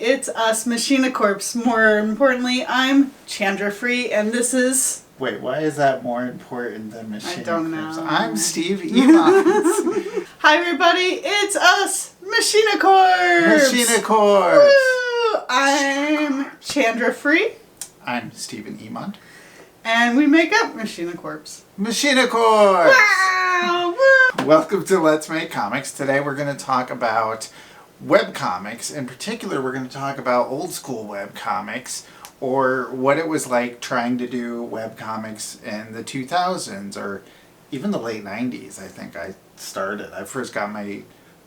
it's us, Machina Corpse. More importantly, I'm Chandra Free, and this is... Wait, why is that more important than Machina Corpse? I don't know. I'm Steve Evans. Hi everybody, it's us, Machina Corpse! Machina Corpse! Woo! I'm Chandra Free. I'm Stephen Emond. And we make up Machina Corpse. Machina Corpse! Wow! Woo! Welcome to Let's Make Comics. Today we're going to talk about webcomics. In particular, we're going to talk about old school webcomics, or what it was like trying to do webcomics in the 2000s, or even the late 90s. I think I started. I first got my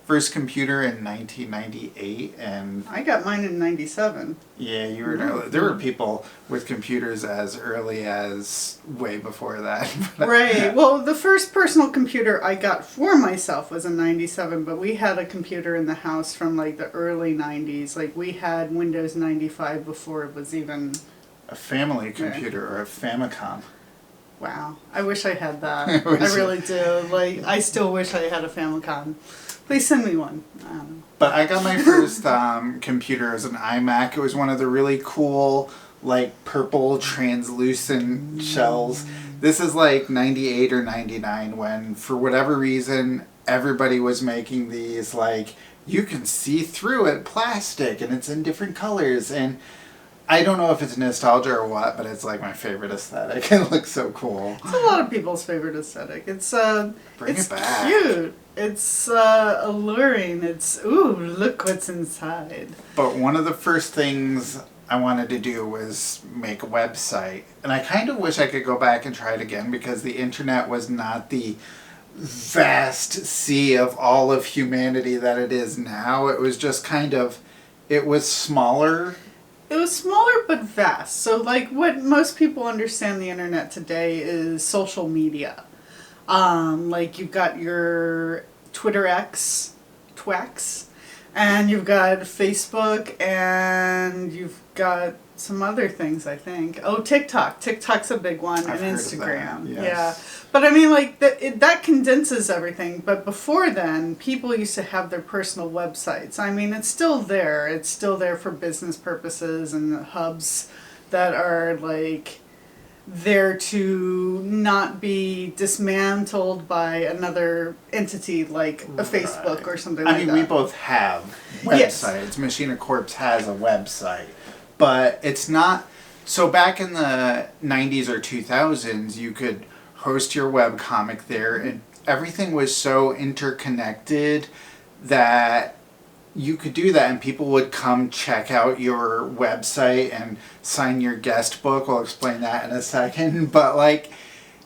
first computer in 1998, and I got mine in 97. yeah, you were. There were people with computers as early as way before that. Right. Well, the first personal computer I got for myself was in 97, but we had a computer in the house from like the early 90s. Like we had Windows 95 before it was even a family computer or a Famicom. Wow. I wish I had that. I really do. Like, I still wish I had a Famicom. Please send me one. But I got my first computer as an iMac. It was one of the really cool, like, purple translucent shells. This is like 98 or 99 when, for whatever reason, everybody was making these, like, you can see through it, plastic, and it's in different colors. And I don't know if it's nostalgia or what, but it's like my favorite aesthetic. It looks so cool. It's a lot of people's favorite aesthetic. It's Bring it's it back. Cute. It's alluring. It's ooh, look what's inside. But one of the first things I wanted to do was make a website. And I kind of wish I could go back and try it again, because the internet was not the vast sea of all of humanity that it is now. It was just kind of, it was smaller. It was smaller but vast. So like what most people understand the internet today is social media. Like you've got your Twitter X, Twax, and you've got Facebook, and you've got some other things, I think. Oh, TikTok. TikTok's a big one, I've and heard of Instagram. that, yes. Yeah. But I mean, like, that condenses everything. But before then, people used to have their personal websites. I mean, it's still there. It's still there for business purposes and hubs that are, like, there to not be dismantled by another entity like a Facebook or something like that. I mean, we both have websites. Yes. Machina Corpse has a website. But it's not... So back in the 90s or 2000s, you could host your webcomic there, and everything was so interconnected that you could do that, and people would come check out your website and sign your guest book. We'll explain that in a second. But, like,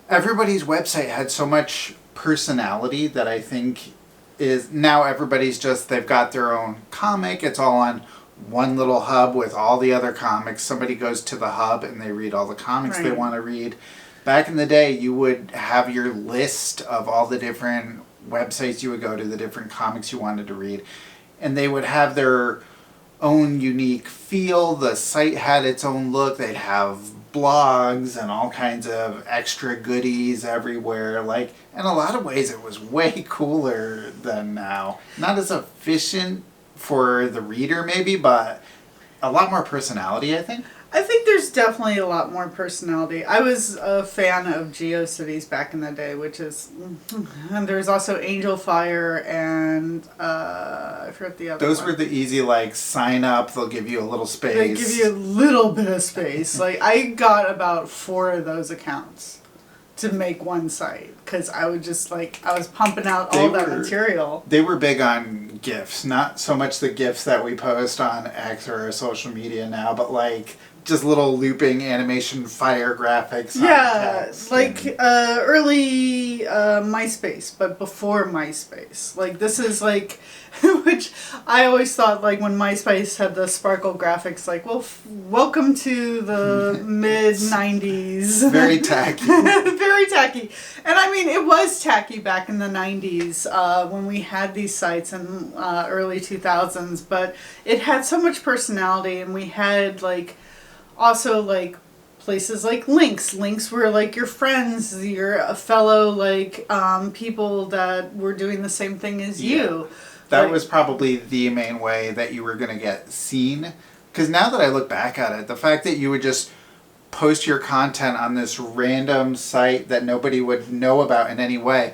everybody's website had so much personality that I think is... Now everybody's just... They've got their own comic. It's all on one little hub with all the other comics. Somebody goes to the hub and they read all the comics they want to read. Back in the day, you would have your list of all the different websites you would go to, the different comics you wanted to read, and they would have their own unique feel. The site had its own look. They'd have blogs and all kinds of extra goodies everywhere. Like, in a lot of ways, it was way cooler than now. Not as efficient for the reader, maybe, but a lot more personality, I think. I think there's definitely a lot more personality. I was a fan of GeoCities back in the day, which is... And there's also Angel Fire and... I forgot the other Those one. were the easy, like, sign up, they'll give you a little space. They give you a little bit of space. Like, I got about 4 of those accounts to make one site, because I would just, like, I was pumping out all that material. They were big on GIFs, not so much the GIFs that we post on X or social media now, but, like, just little looping animation fire graphics. Yeah, like early MySpace, but before MySpace. Like, this is like, which I always thought, like, when MySpace had the sparkle graphics, like, well, welcome to the mid-90s. Very tacky. Very tacky. And I mean, it was tacky back in the 90s when we had these sites in early 2000s, but it had so much personality, and we had, like, also, like, places like links. Links were like your friends, your fellow, like, people that were doing the same thing as you. That was probably the main way that you were going to get seen. Because now that I look back at it, the fact that you would just post your content on this random site that nobody would know about in any way,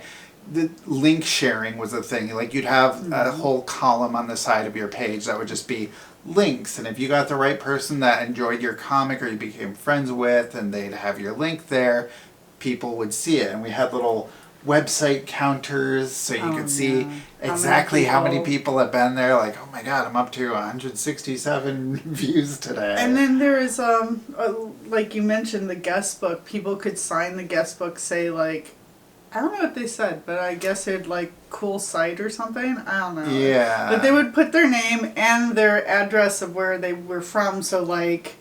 the link sharing was a thing. Like you'd have a whole column on the side of your page that would just be links. And if you got the right person that enjoyed your comic or you became friends with and they'd have your link there, people would see it. And we had little website counters so you could see exactly how many people have been there. Like, oh my god, I'm up to 167 views today. And then there is like you mentioned, the guest book. People could sign the guest book, say like, I don't know what they said, but I guess it'd like cool site or something. I don't know. Yeah. But they would put their name and their address of where they were from. So like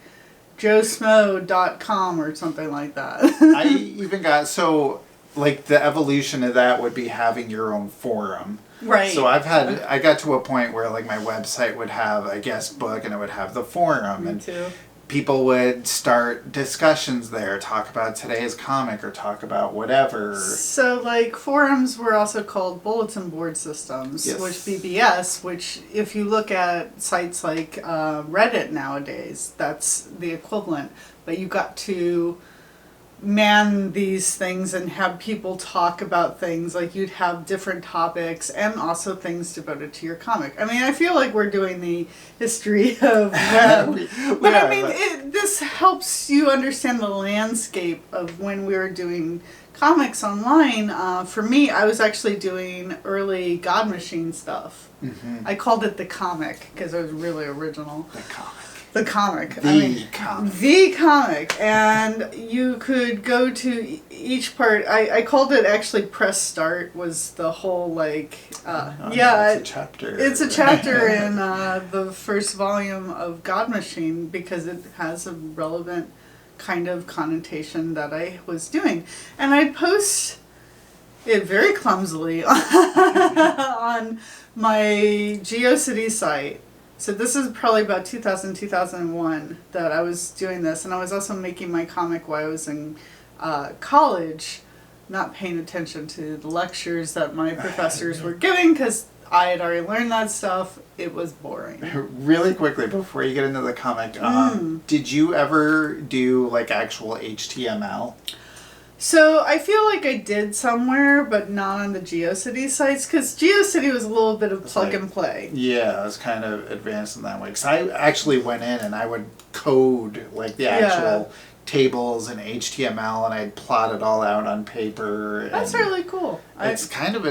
joesmo.com or something like that. I even got like the evolution of that would be having your own forum. Right. So I got to a point where like my website would have a guest book and it would have the forum. Me and too. People would start discussions there, talk about today's comic or talk about whatever. So like forums were also called bulletin board systems, Yes. which BBS, which if you look at sites like Reddit nowadays, that's the equivalent. But you got to man these things and have people talk about things. Like you'd have different topics and also things devoted to your comic. I mean, I feel like we're doing the history of web. But I mean, this helps you understand the landscape of when we were doing comics online. For me, I was actually doing early God Machine stuff. I called it the comic because it was really original. The comic. The comic. Comic. The comic. And you could go to each part. I called it actually Press Start was the whole like, It's a chapter. It's a chapter in the first volume of God Machine because it has a relevant kind of connotation that I was doing. And I'd post it very clumsily on my GeoCity site. So this is probably about 2000, 2001 that I was doing this. And I was also making my comic while I was in college, not paying attention to the lectures that my professors were giving because I had already learned that stuff. It was boring. Really quickly, before you get into the comic, did you ever do like actual HTML? So I feel like I did somewhere, but not on the GeoCity sites, because GeoCity was a little bit of plug and play. Yeah, I was kind of advanced in that way. Because I actually went in and I would code like the actual tables in HTML, and I'd plot it all out on paper. That's really cool. It's kind of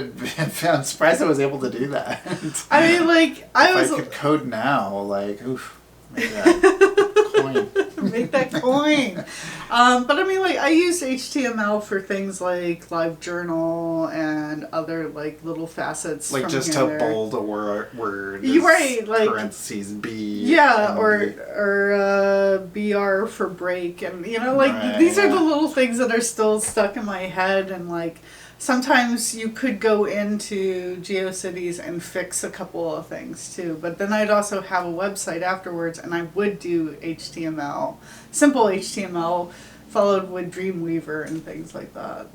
I'm surprised I was able to do that. I mean, like, I could code now, like, oof, maybe that coin. Make that coin. But I mean, like, I use HTML for things like LiveJournal and other like little facets. Like from just here to bold a word. You're right, like parentheses B. Yeah, or BR for break, and you know, like these are the little things that are still stuck in my head, and like. Sometimes you could go into GeoCities and fix a couple of things too, but then I'd also have a website afterwards and I would do HTML, simple HTML, followed with Dreamweaver and things like that.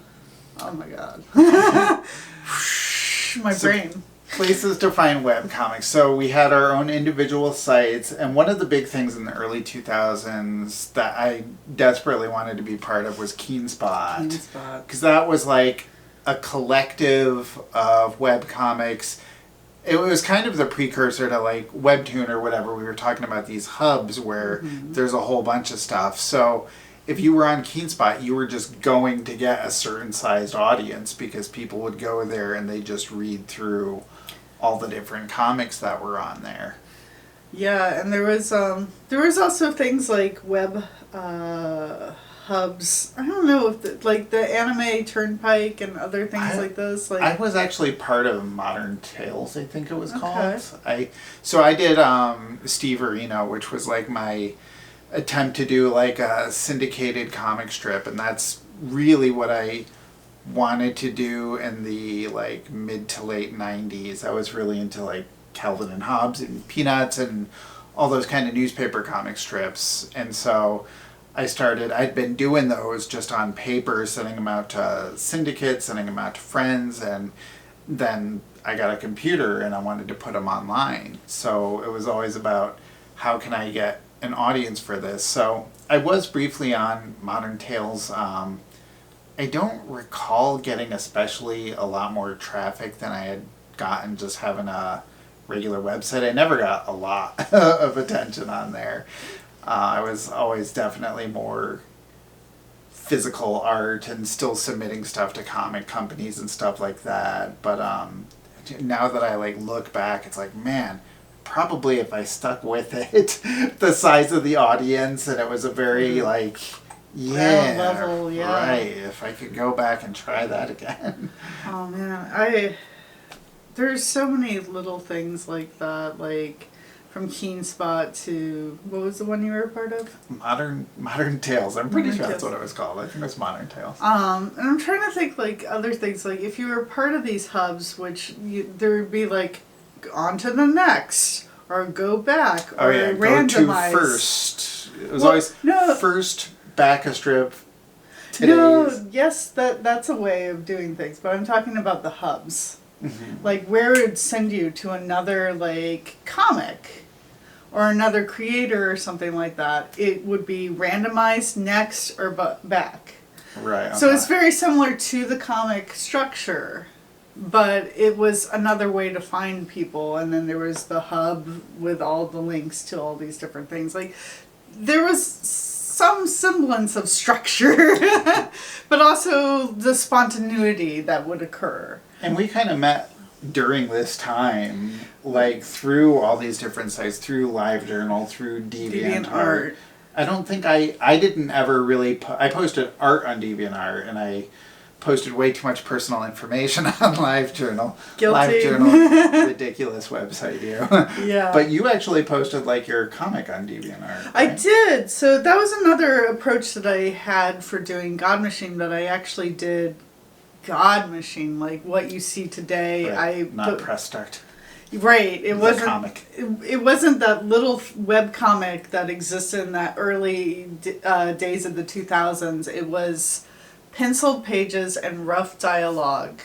Oh my god. My brain. Places to find webcomics. So we had our own individual sites, and one of the big things in the early 2000s that I desperately wanted to be part of was KeenSpot. Because that was like a collective of webcomics. It was kind of the precursor to like Webtoon or whatever. We were talking about these hubs where there's a whole bunch of stuff. So if you were on KeenSpot, you were just going to get a certain sized audience because people would go there and they just read through all the different comics that were on there. Yeah, and there was also things like web hubs. I don't know if like the Anime Turnpike and other things like this. Like I was actually part of Modern Tales, I think it was called. I did Steve Areno, which was like my attempt to do like a syndicated comic strip, and that's really what I wanted to do in the like mid to late 90s. I was really into like Calvin and Hobbes and Peanuts and all those kind of newspaper comic strips, and so I'd been doing those just on paper, sending them out to syndicates, sending them out to friends, and then I got a computer and I wanted to put them online. So it was always about how can I get an audience for this. So I was briefly on Modern Tales. I don't recall getting especially a lot more traffic than I had gotten just having a regular website. I never got a lot of attention on there. I was always definitely more physical art and still submitting stuff to comic companies and stuff like that. But now that I like look back, it's like, man, probably if I stuck with it, the size of the audience, and it was a very like, yeah, level, yeah. Right. If I could go back and try that again. Oh man, there's so many little things like that, like from Keen Spot to, what was the one you were a part of? Modern Tales. I'm pretty sure that's what it was called. I think it was Modern Tales. And I'm trying to think like other things, like if you were part of these hubs, which there would be like on to the next, or go back, or randomize. Go to first. It was always first, back a strip. Today's. No, yes, that's a way of doing things, but I'm talking about the hubs. Mm-hmm. Like where it would send you to another like comic or another creator or something like that. It would be randomized next or back. Right. Okay. So it's very similar to the comic structure, but it was another way to find people. And then there was the hub with all the links to all these different things. Like there was some semblance of structure, but also the spontaneity that would occur. And we kind of met during this time, like through all these different sites, through LiveJournal, through DeviantArt. I don't think I didn't ever really, I posted art on DeviantArt, and I posted way too much personal information on LiveJournal. Guilty. LiveJournal, ridiculous website, you. Yeah. But you actually posted like your comic on DeviantArt. Right? I did. So that was another approach that I had for doing God Machine, that I actually did God Machine, like what you see today. Right. Not Press Start. Right. It wasn't comic. It wasn't that little web comic that existed in that early days of the 2000s. It was penciled pages and rough dialogue,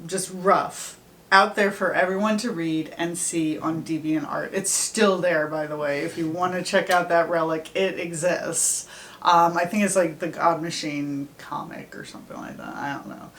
just rough, out there for everyone to read and see on DeviantArt. It's still there, by the way. If you want to check out that relic, it exists. I think it's like the God Machine comic or something like that. I don't know.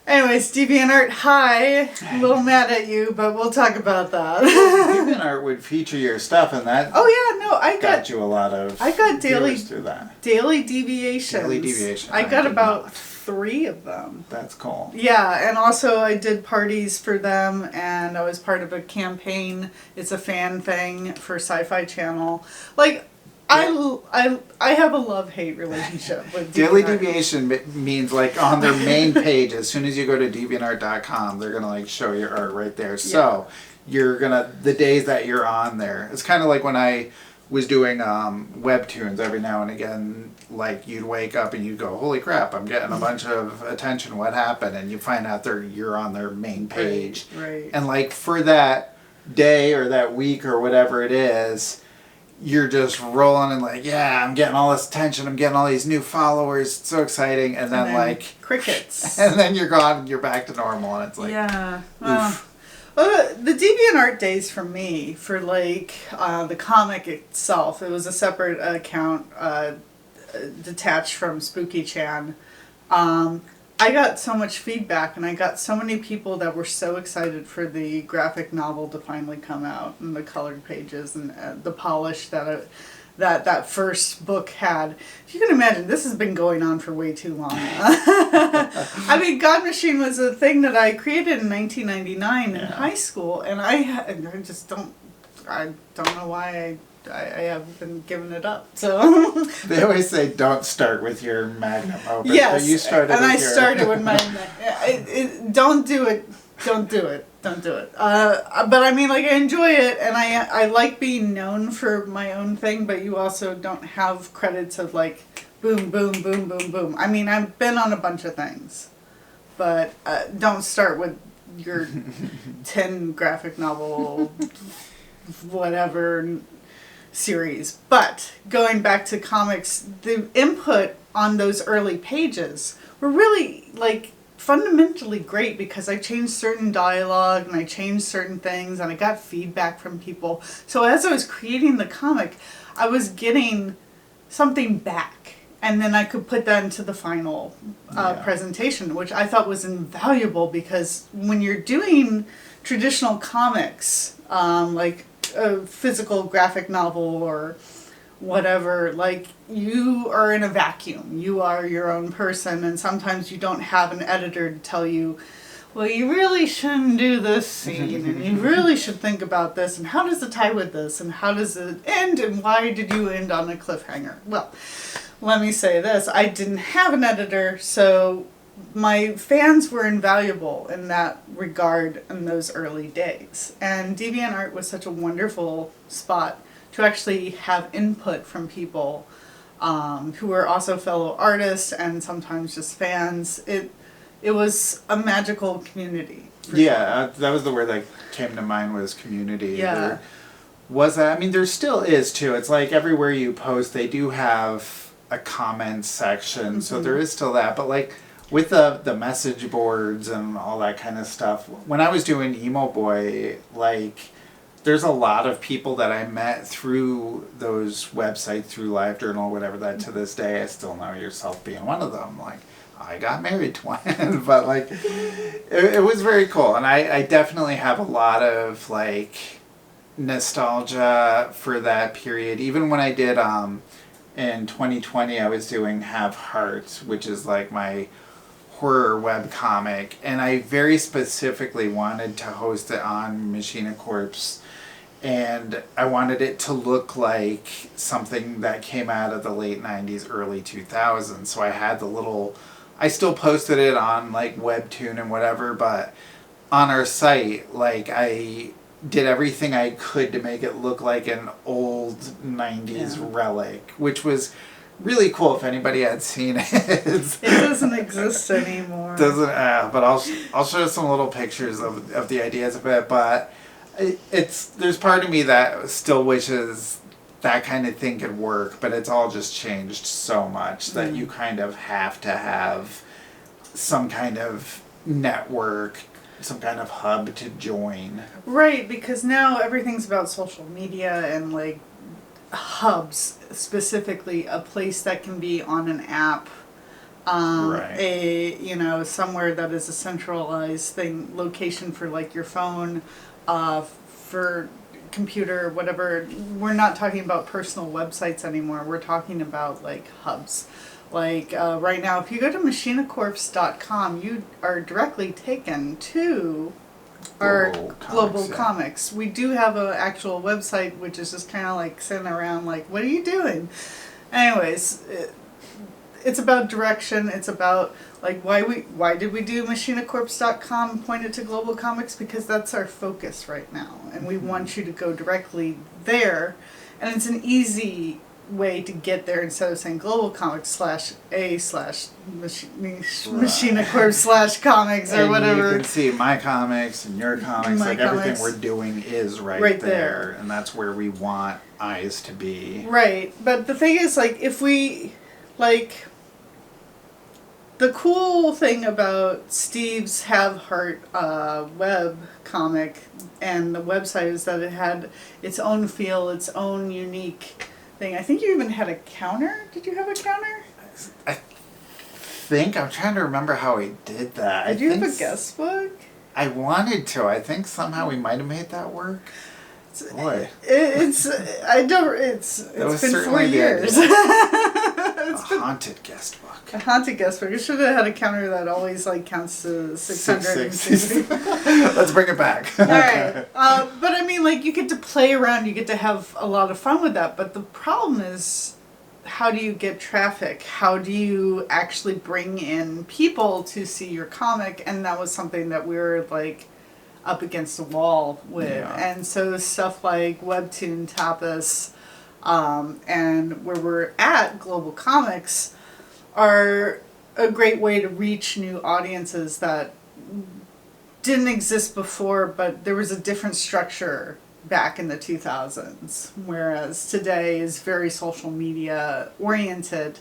Anyways, DeviantArt, hi. A little mad at you, but we'll talk about that. DeviantArt would feature your stuff, and that I got you a lot of daily through that. Daily deviations. Daily deviations. I got about 3 of them. That's cool. Yeah, and also I did parties for them, and I was part of a campaign. It's a fan thing for Sci-Fi Channel. Like, I have a love-hate relationship with Daily DeviantArt. Deviation means like on their main page, as soon as you go to DeviantArt.com, they're gonna like show your art right there. So you're gonna, the days that you're on there, it's kind of like when I was doing webtoons every now and again. Like you'd wake up and you'd go, holy crap, I'm getting a bunch of attention, what happened? And you find out you're on their main page. Right. And like for that day or that week or whatever it is, you're just rolling and like, yeah, I'm getting all this attention, I'm getting all these new followers, it's so exciting, and then like crickets. And then you're gone and you're back to normal, and it's like, yeah. The DeviantArt days for me, for like the comic itself, it was a separate account detached from Spooky Chan. I got so much feedback, and I got so many people that were so excited for the graphic novel to finally come out, and the colored pages and the polish that first book had. If you can imagine, this has been going on for way too long. I mean, God Machine was a thing that I created in 1999 in high school, and I don't know why I have been giving it up. So they always say don't start with your magnum opus. Yes, but you started and with I started with my. Don't do it. Don't do it. Don't do it. But I mean, like, I enjoy it, and I like being known for my own thing. But you also don't have credits of like boom, boom, boom, boom, boom. I mean, I've been on a bunch of things, but don't start with your 10 graphic novel, whatever series. But going back to comics, the input on those early pages were really like fundamentally great because I changed certain dialogue and I changed certain things and I got feedback from people. So as I was creating the comic, I was getting something back, and then I could put that into the final presentation, which I thought was invaluable, because when you're doing traditional comics, like a physical graphic novel or whatever, like, you are in a vacuum. You are your own person, and sometimes you don't have an editor to tell you, well, you really shouldn't do this scene, and you really should think about this, and how does it tie with this, and how does it end, and why did you end on a cliffhanger? Well, let me say this, I didn't have an editor, so my fans were invaluable in that regard in those early days. And DeviantArt was such a wonderful spot to actually have input from people who were also fellow artists and sometimes just fans. It was a magical community. Yeah, that was the word that came to mind, was community. Yeah. There was I mean, there still is too. It's like everywhere you post, they do have a comments section, so there is still that. But like with the message boards and all that kind of stuff, when I was doing Emo Boy, like, there's a lot of people that I met through those websites, through LiveJournal, whatever, that to this day I still know, yourself being one of them. Like, I got married twice, but like, it was very cool. And I definitely have a lot of like nostalgia for that period. Even when I did, in 2020, I was doing Have Heart, which is like my horror webcomic, and I very specifically wanted to host it on Machina Corpse, and I wanted it to look like something that came out of the late 90s, early 2000s. So I had I still posted it on like Webtoon and whatever, but on our site, like, I did everything I could to make it look like an old 90s relic, which was really cool if anybody had seen it. It doesn't exist anymore. Doesn't, but I'll show some little pictures of the ideas of it. But there's part of me that still wishes that kind of thing could work, but it's all just changed so much that you kind of have to have some kind of network, some kind of hub to join. Right, because now everything's about social media and like hubs, specifically a place that can be on an app, somewhere that is a centralized location for like your phone, for computer, whatever. We're not talking about personal websites anymore. We're talking about like hubs. Like right now, if you go to machinacorpse.com, you are directly taken to our Global Comics. We do have an actual website, which is just kind of like sitting around like, what are you doing? Anyways, it's about direction. It's about like why did we do machinacorpse.com and point it to Global Comics? Because that's our focus right now, and we want you to go directly there, and it's an easy way to get there instead of saying Global Comics /a/Machinacorpse/comics or whatever. You can see my comics and your comics, everything we're doing is right there, and that's where we want eyes to be. Right, but the thing is, like, if we, like, the cool thing about Steve's Have Heart web comic and the website is that it had its own feel, its own unique thing. I think you even had a counter. Did you have a counter? I'm trying to remember how we did that. Did you have a guest book? I wanted to. I think somehow we might have made that work. Boy. It's been 4 years. A haunted guest book. A haunted guest book. It should have had a counter that always like counts to 660. Let's bring it back. All right. But I mean, like, you get to play around. You get to have a lot of fun with that. But the problem is, how do you get traffic? How do you actually bring in people to see your comic? And that was something that we were like up against the wall with. Yeah. And so stuff like Webtoon, Tapas, and where we're at, Global Comics, are a great way to reach new audiences that didn't exist before, but there was a different structure back in the 2000s, whereas today is very social media oriented,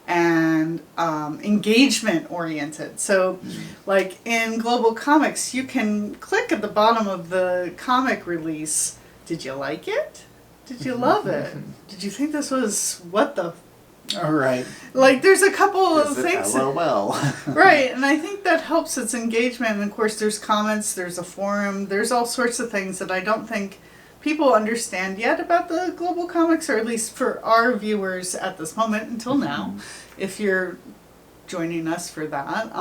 and engagement oriented. So like in Global Comics, you can click at the bottom of the comic release. Did you like it? Did you love it? Did you think this was what the... All right. Like there's a couple of Is it things. LOL? Right, and I think that helps its engagement. And of course there's comments, there's a forum, there's all sorts of things that I don't think people understand yet about the Global Comics, or at least for our viewers at this moment until now, if you're joining us for that.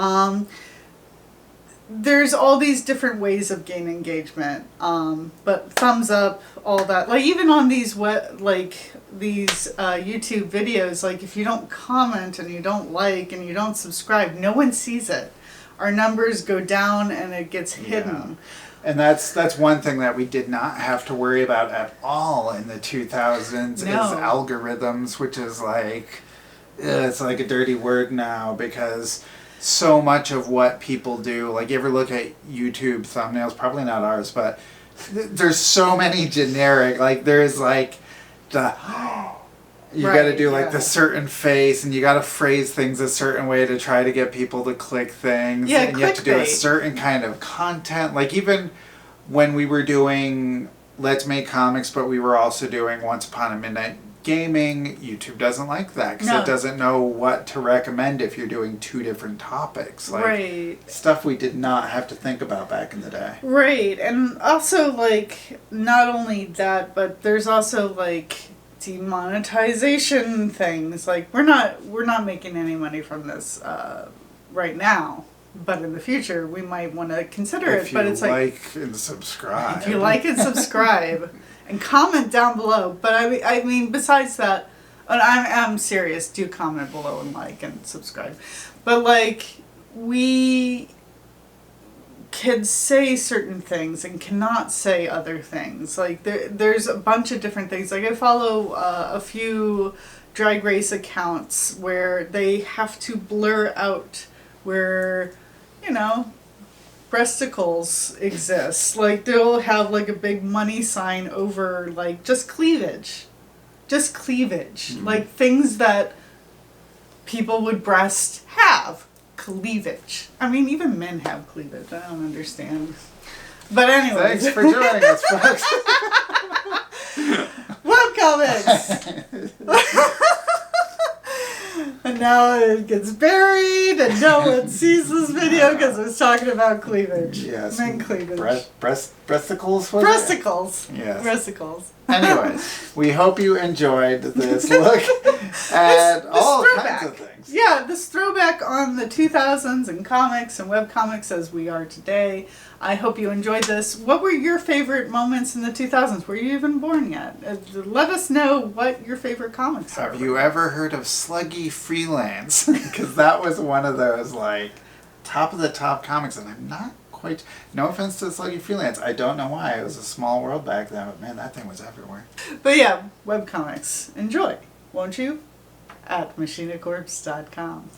There's all these different ways of gaining engagement, but thumbs up, all that. Like even on these YouTube videos, like if you don't comment and you don't like and you don't subscribe, no one sees it. Our numbers go down and it gets hidden. And that's one thing that we did not have to worry about at all in the 2000s is algorithms, which is like, it's like a dirty word now, because so much of what people do, like you ever look at YouTube thumbnails, probably not ours, but there's so many generic, like there's like the... You got to do like the certain face, and you got to phrase things a certain way to try to get people to click things. Yeah, and you have to do a certain kind of content. Like even when we were doing Let's Make Comics, but we were also doing Once Upon a Midnight Gaming, YouTube doesn't like that because it doesn't know what to recommend if you're doing two different topics. Like stuff we did not have to think about back in the day. Right, and also like not only that, but there's also like demonetization things. Like we're not making any money from this right now, but in the future we might want to consider it. But it's like and subscribe. If you like and subscribe and comment down below. But I mean besides that, and I'm serious, do comment below and like and subscribe. But like we can say certain things and cannot say other things. Like there's a bunch of different things. Like I follow a few drag race accounts where they have to blur out where, you know, breasticles exist. Like they'll have like a big money sign over like just cleavage. Just cleavage. Like things that people with breasts have. Cleavage. I mean, even men have cleavage. I don't understand. But anyway. Thanks for joining us, folks. Webcomics! And now it gets buried and no one sees this video because it's talking about cleavage. Yes. Men cleavage. Breasticles? Breasticles. Yes. Breasticles. Anyways, we hope you enjoyed this look at all kinds of things. Yeah, this throwback on the 2000s and comics and webcomics as we are today. I hope you enjoyed this. What were your favorite moments in the 2000s? Were you even born yet? Let us know what your favorite comics are. Have you ever heard of Sluggy Freelance? Because that was one of those, like, top of the top comics, and I'm not quite... No offense to Sluggy Freelance. I don't know why. It was a small world back then, but man, that thing was everywhere. But yeah, webcomics. Enjoy, won't you? At machinacorpse.com.